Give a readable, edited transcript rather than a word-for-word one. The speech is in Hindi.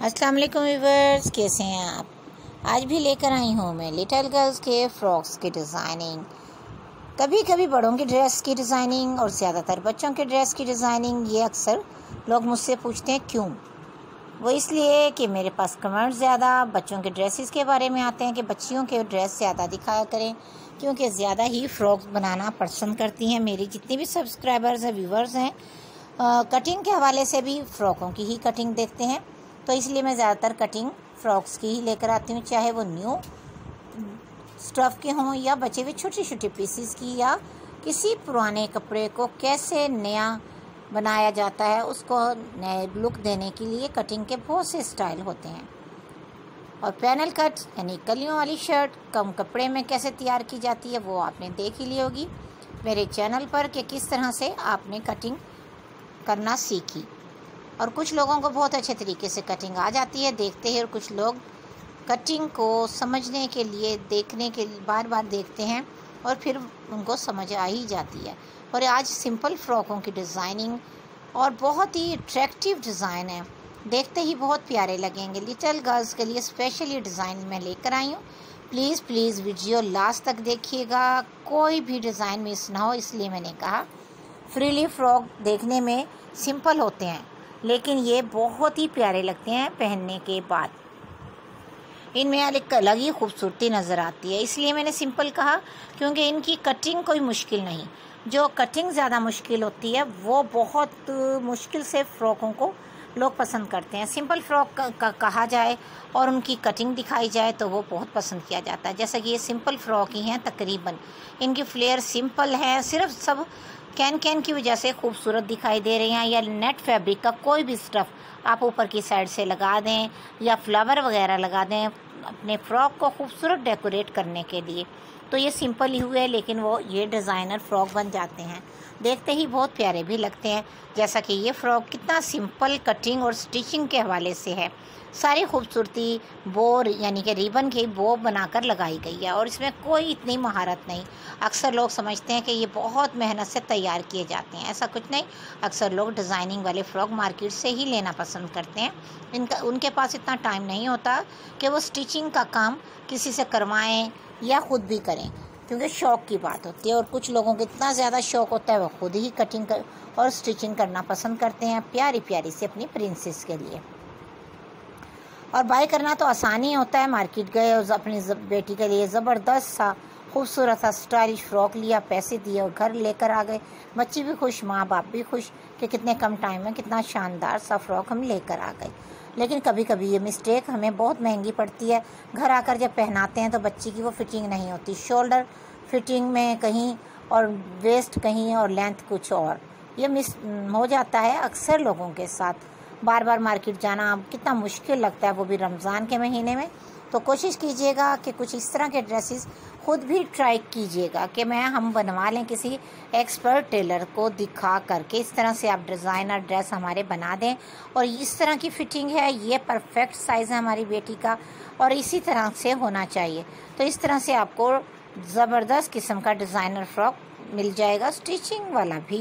अस्सलाम वालेकुम व्यूअर्स, कैसे हैं आप। आज भी लेकर आई हूँ मैं लिटिल गर्ल्स के फ्रॉक्स की डिज़ाइनिंग। कभी कभी बड़ों की ड्रेस की डिज़ाइनिंग और ज़्यादातर बच्चों के ड्रेस की डिज़ाइनिंग। ये अक्सर लोग मुझसे पूछते हैं क्यों। वो इसलिए कि मेरे पास कमेंट ज़्यादा बच्चों के ड्रेसेस के बारे में आते हैं कि बच्चियों के ड्रेस ज़्यादा दिखाया करें, क्योंकि ज़्यादा ही फ्रॉक्स बनाना पसंद करती हैं। मेरी जितनी भी सब्सक्राइबर्स हैं, व्यूवर्स हैं, कटिंग के हवाले से भी फ़्रॉकों की ही कटिंग देखते हैं, तो इसलिए मैं ज़्यादातर कटिंग फ़्रॉक्स की ही लेकर आती हूँ, चाहे वो न्यू स्टफ़ के हों या बचे हुए छोटे छोटे पीसीस की, या किसी पुराने कपड़े को कैसे नया बनाया जाता है, उसको नए लुक देने के लिए कटिंग के बहुत से स्टाइल होते हैं। और पैनल कट यानी कलियों वाली शर्ट कम कपड़े में कैसे तैयार की जाती है, वो आपने देख ही ली होगी मेरे चैनल पर कि किस तरह से आपने कटिंग करना सीखी। और कुछ लोगों को बहुत अच्छे तरीके से कटिंग आ जाती है, देखते हैं, और कुछ लोग कटिंग को समझने के लिए देखने के बार बार देखते हैं और फिर उनको समझ आ ही जाती है। और आज सिंपल फ़्रॉकों की डिज़ाइनिंग और बहुत ही अट्रैक्टिव डिज़ाइन है, देखते ही बहुत प्यारे लगेंगे। लिटिल गर्ल्स के लिए स्पेशल ये डिज़ाइन मैं लेकर आई हूँ। प्लीज़ वीडियो लास्ट तक देखिएगा, कोई भी डिज़ाइन मिस ना हो, इसलिए मैंने कहा। फ्रीली फ्रॉक देखने में सिंपल होते हैं, लेकिन ये बहुत ही प्यारे लगते हैं पहनने के बाद। इनमें एक अलग ही खूबसूरती नज़र आती है, इसलिए मैंने सिंपल कहा, क्योंकि इनकी कटिंग कोई मुश्किल नहीं। जो कटिंग ज़्यादा मुश्किल होती है वो बहुत मुश्किल से फ़्रॉकों को लोग पसंद करते हैं। सिंपल फ़्रॉक का कहा जाए और उनकी कटिंग दिखाई जाए तो वो बहुत पसंद किया जाता है। जैसा कि ये सिंपल फ़्रॉक ही हैं तकरीबन, इनकी फ्लेयर सिंपल है, सिर्फ सब कैन की वजह से खूबसूरत दिखाई दे रही हैं। या नेट फैब्रिक का कोई भी स्टफ़ आप ऊपर की साइड से लगा दें या फ्लावर वगैरह लगा दें अपने फ़्रॉक को खूबसूरत डेकोरेट करने के लिए, तो ये सिंपल ही हुए, लेकिन वो ये डिज़ाइनर फ़्रॉक बन जाते हैं, देखते ही बहुत प्यारे भी लगते हैं। जैसा कि ये फ़्रॉक कितना सिंपल कटिंग और स्टिचिंग के हवाले से है, सारी खूबसूरती बोर यानी कि रिबन की बो बनाकर लगाई गई है, और इसमें कोई इतनी महारत नहीं। अक्सर लोग समझते हैं कि ये बहुत मेहनत से तैयार किए जाते हैं, ऐसा कुछ नहीं। अक्सर लोग डिज़ाइनिंग वाले फ़्रॉक मार्केट से ही लेना पसंद करते हैं। उनके पास इतना टाइम नहीं होता कि वो स्टिचिंग का काम किसी से करवाएं या ख़ुद भी करें, क्योंकि शौक़ की बात होती है। और कुछ लोगों को इतना ज़्यादा शौक़ होता है वो खुद ही कटिंग और स्टिचिंग करना पसंद करते हैं प्यारी प्यारी से अपनी प्रिंसेस के लिए। और बाय करना तो आसानी होता है, मार्केट गए और अपनी बेटी के लिए ज़बरदस्त सा खूबसूरत सा स्टाइलिश फ़्रॉक लिया, पैसे दिए और घर लेकर आ गए। बच्ची भी खुश, माँ बाप भी खुश कि कितने कम टाइम में कितना शानदार सा फ़्रॉक हम लेकर आ गए। लेकिन कभी कभी ये मिस्टेक हमें बहुत महंगी पड़ती है। घर आकर जब पहनाते हैं तो बच्ची की वो फिटिंग नहीं होती, शोल्डर फिटिंग में कहीं और वेस्ट कहीं और लेंथ कुछ और, ये मिस हो जाता है अक्सर लोगों के साथ। बार बार मार्केट जाना कितना मुश्किल लगता है, वो भी रमज़ान के महीने में। तो कोशिश कीजिएगा कि कुछ इस तरह के ड्रेसेस खुद भी ट्राई कीजिएगा कि हम बनवा लें किसी एक्सपर्ट टेलर को दिखा करके। इस तरह से आप डिज़ाइनर ड्रेस हमारे बना दें, और इस तरह की फ़िटिंग है, ये परफेक्ट साइज़ है हमारी बेटी का, और इसी तरह से होना चाहिए। तो इस तरह से आपको ज़बरदस्त किस्म का डिज़ाइनर फ़्रॉक मिल जाएगा, स्टिचिंग वाला भी